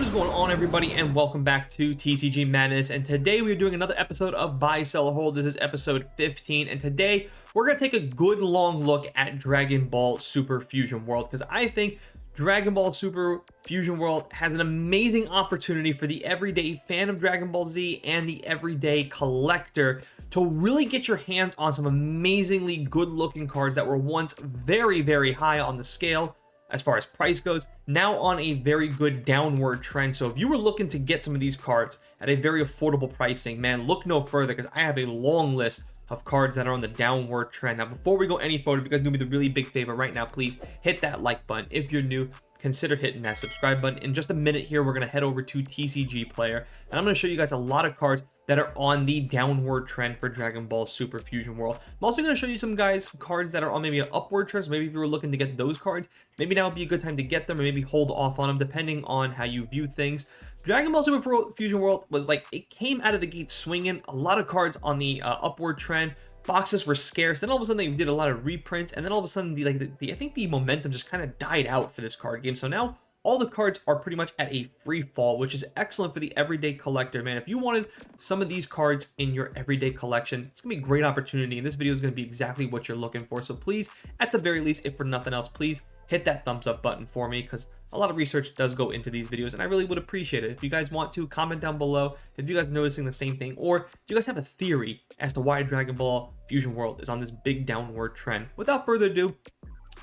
What is going on, everybody, and welcome back to TCG Madness. And today we're doing another episode of Buy, Sell, or Hold. This is episode 15, and today we're going to take a good long look at Dragon Ball Super Fusion World, because I think Dragon Ball Super Fusion World has an amazing opportunity for the everyday fan of Dragon Ball Z and the everyday collector to really get your hands on some amazingly good looking cards that were once very, very high on the scale as far as price goes, now on a very good downward trend. So if you were looking to get some of these cards at a very affordable pricing, man, look no further, because I have a long list of cards that are on the downward trend. Now, before we go any further, if you guys do me the really big favor right now, please hit that like button. If you're new, consider hitting that subscribe button. In just a minute here, we're going to head over to TCG Player, and I'm going to show you guys a lot of cards that are on the downward trend for Dragon Ball Super Fusion World. I'm also going to show you some cards that are on maybe an upward trend. So maybe if you were looking to get those cards, maybe now would be a good time to get them, or maybe hold off on them, depending on how you view things. Dragon Ball Super Fusion World was like, it came out of the gate swinging. A lot of cards on the upward trend. Boxes were scarce. Then all of a sudden they did a lot of reprints, and then all of a sudden I think the momentum just kind of died out for this card game. So now all the cards are pretty much at a free fall, which is excellent for the everyday collector, man. If you wanted some of these cards in your everyday collection, it's gonna be a great opportunity, and this video is gonna be exactly what you're looking for. So please, at the very least, if for nothing else, please hit that thumbs up button for me, because a lot of research does go into these videos, and I really would appreciate it. If you guys want to, comment down below if you guys are noticing the same thing, or if you guys have a theory as to why Dragon Ball Fusion World is on this big downward trend. Without further ado,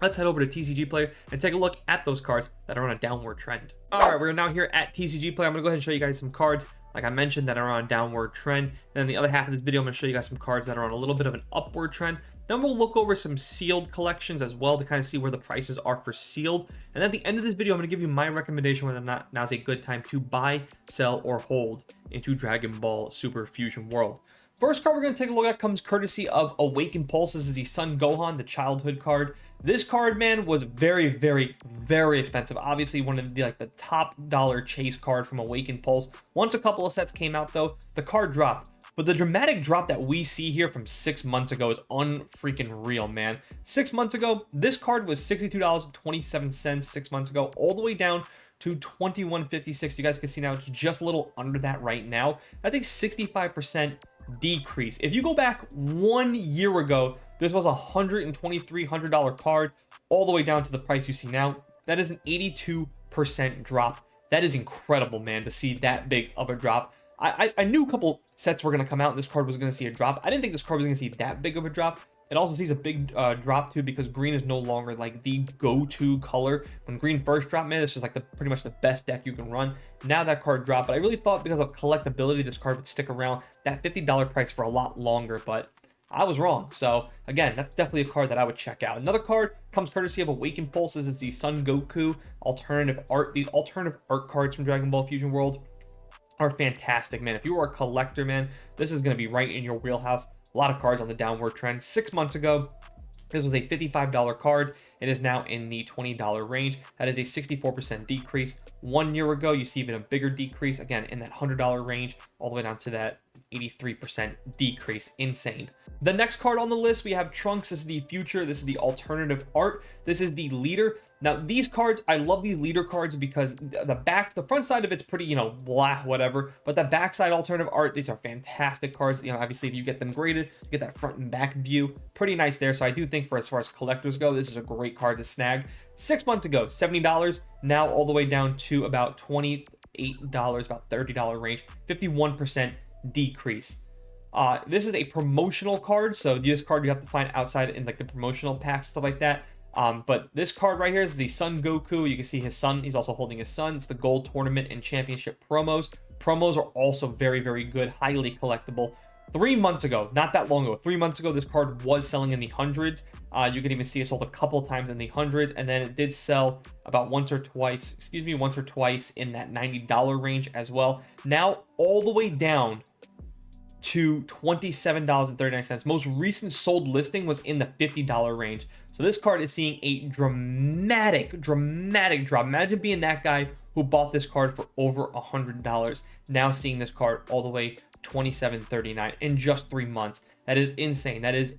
let's head over to TCG Player and take a look at those cards that are on a downward trend. All right, we're now here at TCG Player. I'm gonna go ahead and show you guys some cards, like I mentioned, that are on a downward trend. And then the other half of this video, I'm gonna show you guys some cards that are on a little bit of an upward trend. Then we'll look over some sealed collections as well to kind of see where the prices are for sealed. And at the end of this video, I'm going to give you my recommendation whether or not now's a good time to buy, sell, or hold into Dragon Ball Super Fusion World. First card we're going to take a look at comes courtesy of Awakened Pulse. This is the Son Gohan, the childhood card. This card, man, was very, very, very expensive. Obviously, one of the the top dollar chase card from Awakened Pulse. Once a couple of sets came out, though, the card dropped. But the dramatic drop that we see here from 6 months ago is unfreaking real, man. 6 months ago, this card was $62.27 6 months ago, all the way down to $21.56. You guys can see now it's just a little under that right now. That's a 65% decrease. If you go back 1 year ago, this was a $123 card, all the way down to the price you see now. That is an 82% drop. That is incredible, man, to see that big of a drop. I knew a couple sets were going to come out and this card was going to see a drop. I didn't think this card was going to see that big of a drop. It also sees a big drop too, because green is no longer like the go-to color. When green first dropped, man, this was like pretty much the best deck you can run. Now that card dropped, but I really thought because of collectability, this card would stick around that $50 price for a lot longer, but I was wrong. So again, that's definitely a card that I would check out. Another card comes courtesy of Awakened Pulses. Is the Son Goku alternative art. These alternative art cards from Dragon Ball Fusion World are fantastic, man. If you are a collector, man, this is going to be right in your wheelhouse. A lot of cards on the downward trend. 6 months ago, this was a $55 card. It is now in the $20 range. That is a 64% decrease. 1 year ago, you see even a bigger decrease, again, in that $100 range, all the way down to that 83% decrease. Insane. The next card on the list, we have Trunks. This is the future. This is the alternative art. This is the leader. Now, these cards, I love these leader cards because the front side of it's pretty, blah, whatever. But the backside alternative art, these are fantastic cards. Obviously, if you get them graded, you get that front and back view. Pretty nice there. So I do think as far as collectors go, this is a great card to snag. 6 months ago, $70. Now all the way down to about $28, about $30 range. 51% decrease. This is a promotional card. So this card you have to find outside in like the promotional packs, stuff like that. But this card right here is the Son Goku. You can see his son. He's also holding his son. It's the Gold Tournament and Championship promos. Promos are also very, very good, highly collectible. 3 months ago, not that long ago, 3 months ago, this card was selling in the hundreds. You can even see it sold a couple times in the hundreds, and then it did sell about once or twice in that $90 range as well. Now all the way down to $27.39. Most recent sold listing was in the $50 range. So this card is seeing a dramatic drop. Imagine being that guy who bought this card for over $100. Now seeing this card all the way $27.39 in just 3 months. That is insane. That is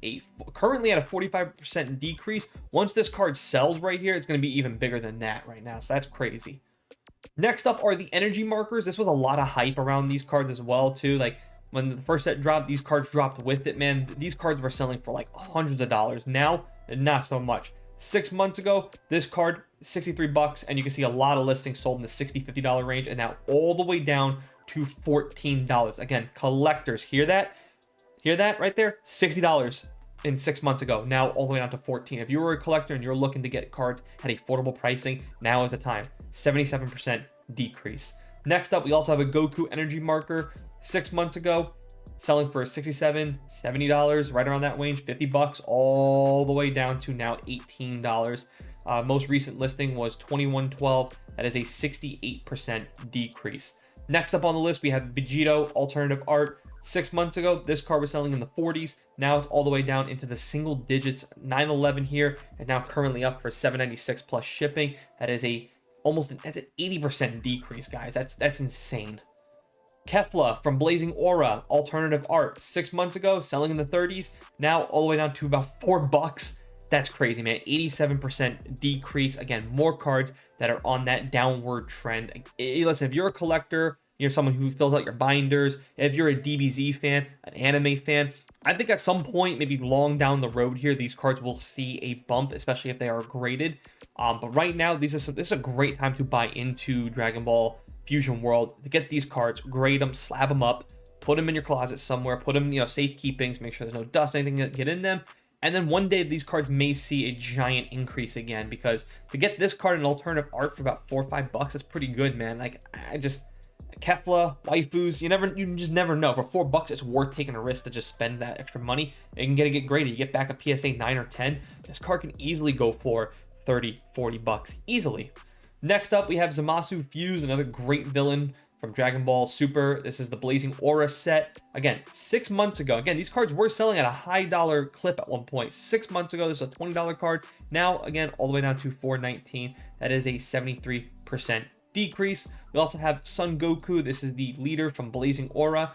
currently at a 45% decrease. Once this card sells right here, it's going to be even bigger than that right now. So that's crazy. Next up are the energy markers. This was a lot of hype around these cards as well too. Like when the first set dropped, these cards dropped with it, man. These cards were selling for like hundreds of dollars. Now, not so much. 6 months ago, this card, 63 bucks, and you can see a lot of listings sold in the $60, $50 range, and now all the way down to $14. Again, collectors, hear that? Hear that right there? $60 in 6 months ago, now all the way down to 14. If you were a collector and you're looking to get cards at affordable pricing, now is the time. 77% decrease. Next up, we also have a Goku energy marker. 6 months ago, selling for $67, $70, right around that range, 50 bucks, all the way down to now $18. Most recent listing was 2112. That is a 68% decrease. Next up on the list, we have Vegito alternative art. 6 months ago, this card was selling in the 40s. Now it's all the way down into the single digits, 911 here, and now currently up for $796 plus shipping. That is almost an 80% decrease, guys. That's insane. Kefla from Blazing Aura, alternative art. 6 months ago, selling in the 30s. Now all the way down to about $4. That's crazy, man. 87% decrease. Again, more cards that are on that downward trend. Listen, if you're a collector, you're someone who fills out your binders, if you're a DBZ fan, an anime fan, I think at some point, maybe long down the road here, these cards will see a bump, especially if they are graded. But right now, this is a great time to buy into Dragon Ball Fusion World, to get these cards, grade them, slab them up, put them in your closet somewhere, put them, safe keepings, make sure there's no dust, anything that get in them. And then one day these cards may see a giant increase again, because to get this card in alternative art for about $4 or $5, that's pretty good, man. Like, Kefla, waifus, you just never know. For $4, it's worth taking a risk to just spend that extra money and get graded. You get back a PSA 9 or 10. This card can easily go for $30, $40 easily. Next up, we have Zamasu Fuse, another great villain from Dragon Ball Super. This is the Blazing Aura set. Again, 6 months ago. Again, these cards were selling at a high dollar clip at one point. 6 months ago, this was a $20 card. Now, again, all the way down to $4.19. That is a 73% decrease. We also have Son Goku. This is the leader from Blazing Aura.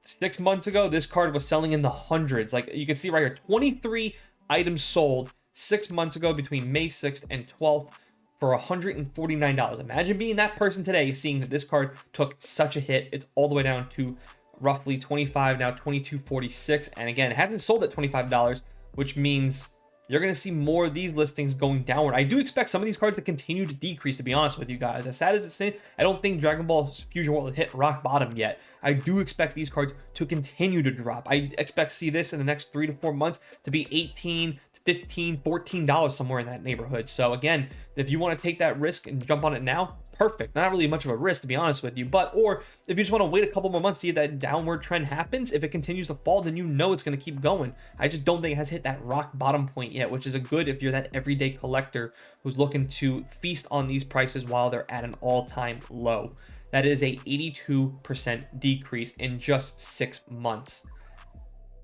6 months ago, this card was selling in the hundreds. Like you can see right here, 23 items sold 6 months ago between May 6th and 12th for $149. Imagine being that person today, seeing that this card took such a hit. It's all the way down to roughly 25, now $22.46. And again, it hasn't sold at $25, which means you're going to see more of these listings going downward. I do expect some of these cards to continue to decrease, to be honest with you guys. As sad as it seems, I don't think Dragon Ball Fusion World has hit rock bottom yet. I do expect these cards to continue to drop. I expect to see this in the next 3 to 4 months to be $18, $15, $14 somewhere in that neighborhood. So again, if you want to take that risk and jump on it now, perfect. Not really much of a risk, to be honest with you, or if you just want to wait a couple more months, see if that downward trend happens. If it continues to fall, then it's going to keep going. I just don't think it has hit that rock bottom point yet, which is a good if you're that everyday collector who's looking to feast on these prices while they're at an all-time low. That is a 82% decrease in just 6 months.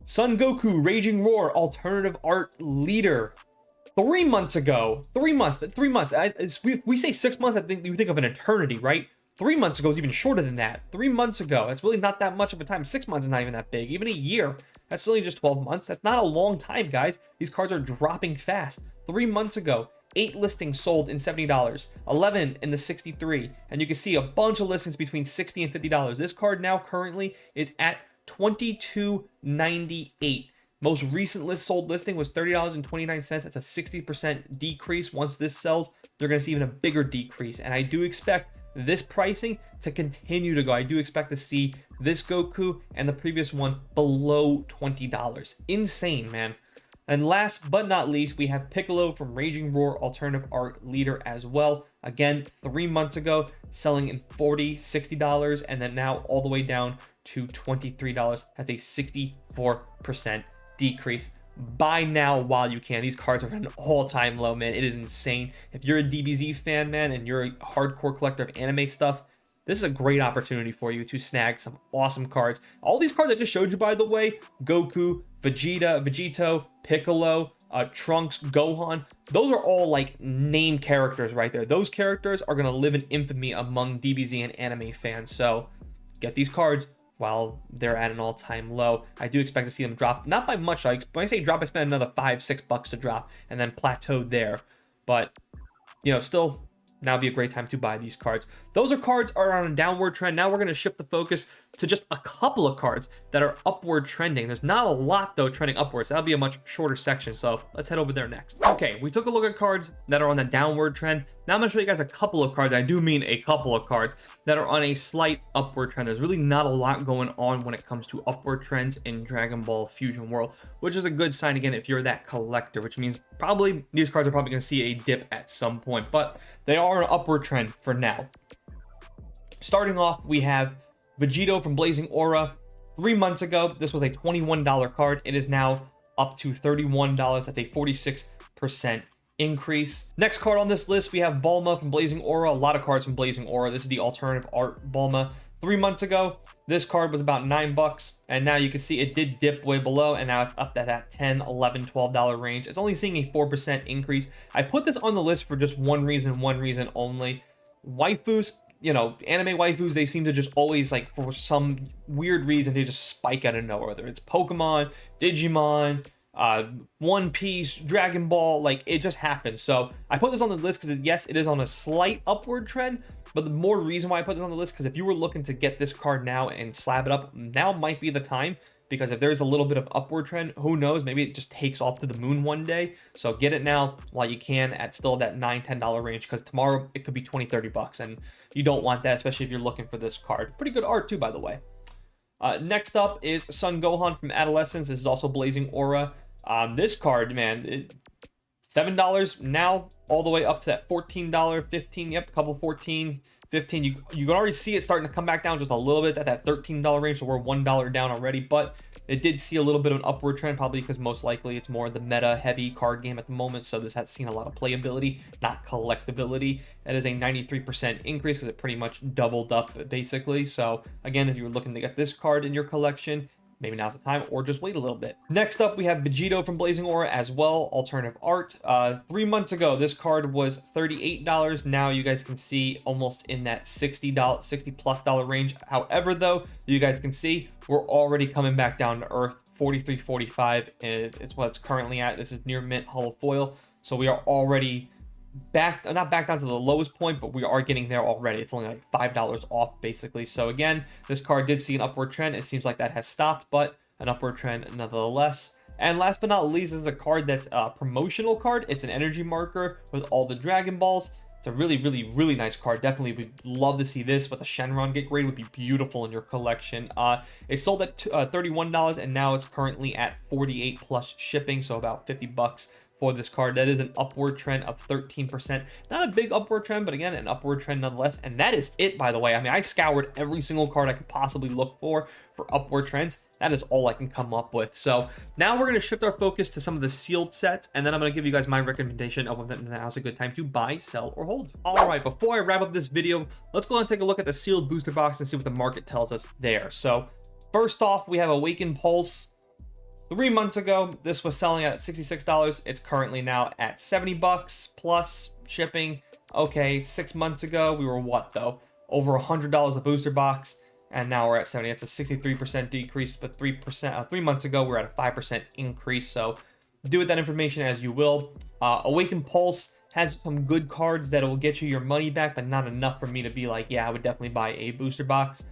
Son Goku Raging Roar alternative art leader. 3 months ago, 3 months. We say 6 months, I think you think of an eternity, right? 3 months ago is even shorter than that. 3 months ago, that's really not that much of a time. 6 months is not even that big. Even a year, that's only just 12 months. That's not a long time, guys. These cards are dropping fast. 3 months ago, 8 listings sold in $70, 11 in the 63, and you can see a bunch of listings between $60 and $50. This card now currently is at $22.98. Most recent sold listing was $30.29. That's a 60% decrease. Once this sells, they're going to see even a bigger decrease. And I do expect this pricing to continue to go. I do expect to see this Goku and the previous one below $20. Insane, man. And last but not least, we have Piccolo from Raging Roar alternative art leader as well. Again, 3 months ago, selling in $40, $60, and then now all the way down to $23. That's a 64% decrease. Buy now while you can. These cards are at an all-time low, man. It is insane. If you're a DBZ fan, man, and you're a hardcore collector of anime stuff, this is a great opportunity for you to snag some awesome cards. All these cards I just showed you, by the way, Goku, Vegito, Piccolo, Trunks, Gohan, those are all like name characters right there. Those characters are going to live in infamy among DBZ and anime fans. So get these cards while they're at an all-time low. I do expect to see them drop, not by much. Like when I say drop, I spend another $5, $6 to drop and then plateau there. But, still now would be a great time to buy these cards. Those are cards are on a downward trend. Now we're going to shift the focus to just a couple of cards that are upward trending. There's not a lot though trending upwards. That'll be a much shorter section, so let's head over there next. Okay, we took a look at cards that are on the downward trend. Now I'm going to show you guys a couple of cards, I do mean a couple of cards, that are on a slight upward trend. There's really not a lot going on when it comes to upward trends in Dragon Ball Fusion World, which is a good sign again if you're that collector, which means probably these cards are probably going to see a dip at some point, but they are an upward trend for now. Starting off, we have Vegito from Blazing Aura. 3 months ago, this was a $21 card. It is now up to $31. That's a 46% increase. Next card on this list, we have Bulma from Blazing Aura. A lot of cards from Blazing Aura. This is the alternative art Bulma. 3 months ago, this card was about $9, and now you can see it did dip way below, and now it's up to that $10, $11, $12 range. It's only seeing a 4% increase. I put this on the list for just one reason only. Waifus, you know, anime waifus, they seem to just always, like, for some weird reason, they just spike out of nowhere. Whether it's Pokemon, Digimon, One Piece, Dragon Ball, like, it just happens. So I put this on the list because, yes, it is on a slight upward trend, but the more reason why I put this on the list, because if you were looking to get this card now and slab it up, now might be the time. Because if there's a little bit of upward trend, who knows, maybe it just takes off to the moon one day. So get it now while you can at still that $9, $10 range, because tomorrow it could be 20, 30 bucks, and you don't want that, especially if you're looking for this card. Pretty good art too, by the way. Next up is Son Gohan from Adolescence. This is also Blazing Aura. This card, man, $7 now, all the way up to that $14, $15, yep, a couple 14, 15. You can already see it starting to come back down just a little bit at that $13 range, so we're $1 down already, but it did see a little bit of an upward trend, probably because most likely it's more the meta heavy card game at the moment, so this has seen a lot of playability, not collectability. That is a 93% increase because it pretty much doubled up basically. So again, if you were looking to get this card in your collection, maybe now's the time, or just wait a little bit. Next up, we have Vegito from Blazing Aura as well, alternative art. 3 months ago, this card was $38. Now you guys can see almost in that $60+ range. However, though, you guys can see we're already coming back down to earth. 43, 45 is what it's currently at. This is near mint hollow foil, so we are already not back down to the lowest point, but we are getting there already. It's only like $5 off basically. So again, this card did see an upward trend. It seems like that has stopped, but an upward trend nonetheless. And last but not least, is a card that's a promotional card. It's an energy marker with all the Dragon Balls. It's a really nice card. Definitely would love to see this with a Shenron get grade. Would be beautiful in your collection. It sold at $31, and now it's currently at 48 plus shipping, so about 50 bucks for this card. That is an upward trend of 13%. Not a big upward trend, but again, an upward trend nonetheless. And that is it, by the way. I mean, I scoured every single card I could possibly look for upward trends. That is all I can come up with. So now we're going to shift our focus to some of the sealed sets, and then I'm going to give you guys my recommendation of when now's a good time to buy, sell, or hold. All right, before I wrap up this video, let's go and take a look at the sealed booster box and see what the market tells us there. So first off, we have Awakened Pulse. 3 months ago, this was selling at $66. It's currently now at 70 bucks plus shipping. Okay, 6 months ago, we were what though? Over $100 a booster box, and now we're at 70. That's a 63% decrease, but 3 months ago, we're at a 5% increase. So do with that information as you will. Awakened Pulse has some good cards that will get you your money back, but not enough for me to be like, yeah, I would definitely buy a booster box.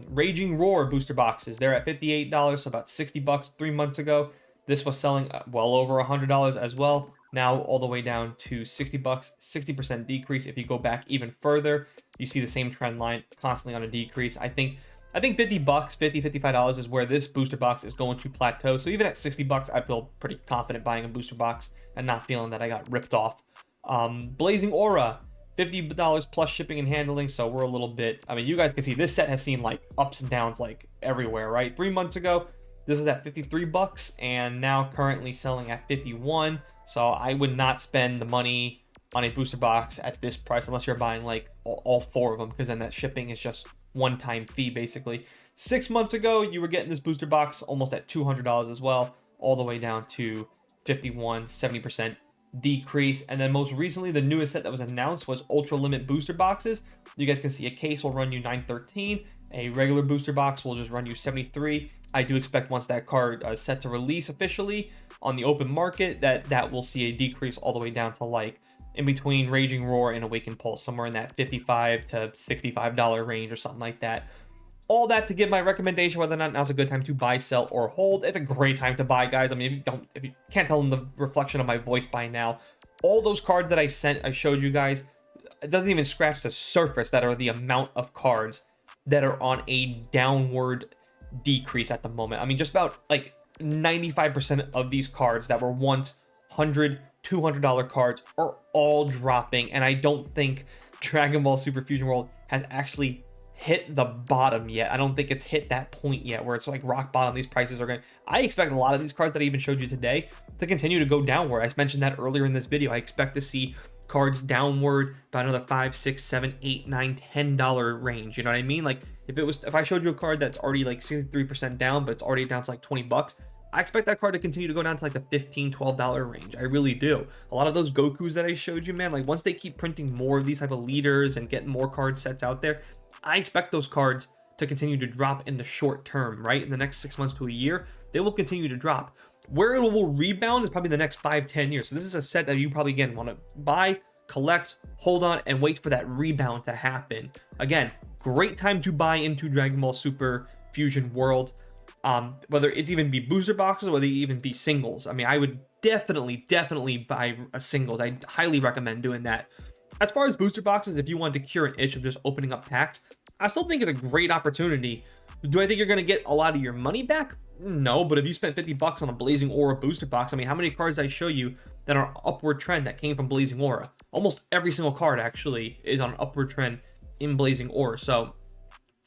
Raging Roar booster boxes, they're at $58, so about 60 bucks 3 months ago. This was selling well over $100 as well. Now all the way down to 60 bucks, 60% decrease. If you go back even further, you see the same trend line constantly on a decrease. I think 50 bucks, $55 is where this booster box is going to plateau. So even at 60 bucks, I feel pretty confident buying a booster box and not feeling that I got ripped off. Blazing Aura, $50 plus shipping and handling, so we're a little bit, I mean, you guys can see this set has seen like ups and downs like everywhere, right? 3 months ago, this was at 53 bucks, and now currently selling at 51. So I would not spend the money on a booster box at this price unless you're buying like all 4 of them, because then that shipping is just one-time fee basically. 6 months ago, you were getting this booster box almost at $200 as well, all the way down to 51, 70% decrease. And then most recently, the newest set that was announced was Ultra Limit booster boxes. You guys can see a case will run you $913, a regular booster box will just run you $73. I do expect once that card is set to release officially on the open market that will see a decrease all the way down to like in between Raging Roar and Awakened Pulse, somewhere in that $55 to $65 range or something like that. All that to give my recommendation whether or not now's a good time to buy, sell, or hold. It's a great time to buy, guys. I mean, if you can't tell in the reflection of my voice by now, all those cards that I showed you guys, it doesn't even scratch the surface that are the amount of cards that are on a downward decrease at the moment. I mean, just about like 95% of these cards that were once $100, $200 cards are all dropping, and I don't think Dragon Ball Super Fusion World has actually hit the bottom yet. I don't think it's hit that point yet where it's like rock bottom. These prices are going. I expect a lot of these cards that I even showed you today to continue to go downward. I mentioned that earlier in this video. I expect to see cards downward by another $5, $6, $7, $8, $9, $10 range. You know what I mean? Like if I showed you a card that's already like 63% down, but it's already down to like $20, I expect that card to continue to go down to like the $15, $12 range. I really do. A lot of those Gokus that I showed you, man, like once they keep printing more of these type of leaders and getting more card sets out there, I expect those cards to continue to drop in the short term, right? In the next 6 months to a year, they will continue to drop. Where it will rebound is probably the next 5-10 years. So this is a set that you probably, again, want to buy, collect, hold on, and wait for that rebound to happen. Again, great time to buy into Dragon Ball Super Fusion World. Whether it's even be booster boxes or whether it even be singles. I mean, I would definitely buy a singles. I highly recommend doing that. As far as booster boxes, if you want to cure an itch of just opening up packs, I still think it's a great opportunity. Do I think you're going to get a lot of your money back? No, but if you spent $50 on a Blazing Aura booster box, I mean, how many cards did I show you that are upward trend that came from Blazing Aura? Almost every single card actually is on an upward trend in Blazing Aura. So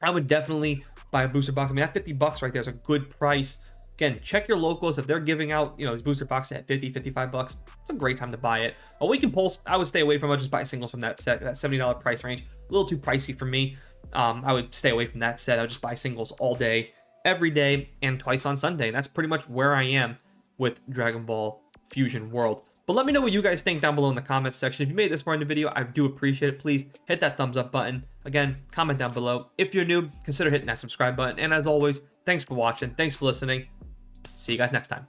I would definitely buy a booster box. I mean, that $50 right there is a good price. Again, check your locals. If they're giving out, these booster boxes at $50, $55, it's a great time to buy it. Awakened Pulse, I would stay away from. I'll just buy singles from that set, that $70 price range. A little too pricey for me. I would stay away from that set. I would just buy singles all day, every day, and twice on Sunday. And that's pretty much where I am with Dragon Ball Fusion World. But let me know what you guys think down below in the comments section. If you made it this far in the video, I do appreciate it. Please hit that thumbs up button. Again, comment down below. If you're new, consider hitting that subscribe button. And as always, thanks for watching. Thanks for listening. See you guys next time.